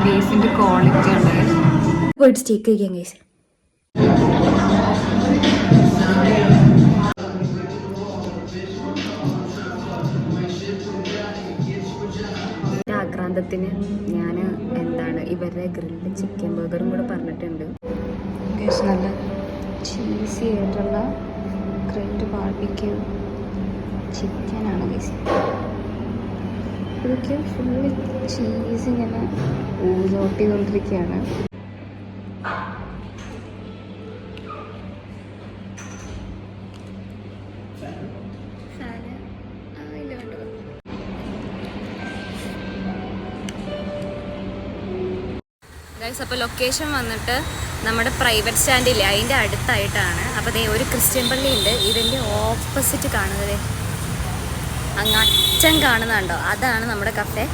ബേസിന്റെ quality ഉണ്ട്. പോയിട്ട് സ്റ്റേക്ക് കഴിക്കാൻ കേസ്. ആക്രാന്തത്തിന് ഞാൻ ഇവരുടെ ഗ്രിൽഡ് ചിക്കൻ ബർഗറും കൂടെ പറഞ്ഞിട്ടുണ്ട്. നല്ല ചീസി ആയിട്ടുള്ള ഗ്രിൽഡ് ബാർബിക്യൂ ചിക്കനാണ് ഗൈസ്. ഇതൊക്കെ ഫുള്ള് ചീസ് ഇങ്ങനെ ഊതോട്ട് ചെയ്തുകൊണ്ടിരിക്കുകയാണ്. ഗൈസ്, അപ്പോൾ ലൊക്കേഷൻ വന്നിട്ട് നമ്മുടെ പ്രൈവറ്റ് സ്റ്റാൻഡില്ലേ അതിൻ്റെ അടുത്തായിട്ടാണ്. അപ്പോൾ ദേ ഒരു ക്രിസ്ത്യൻ പള്ളി ഉണ്ട്. ഇതിൻ്റെ ഓപ്പോസിറ്റ് കാണുന്നത് അങ്ങ് അച്ഛൻ കാണുന്നുണ്ടോ, അതാണ് നമ്മുടെ കഫേ.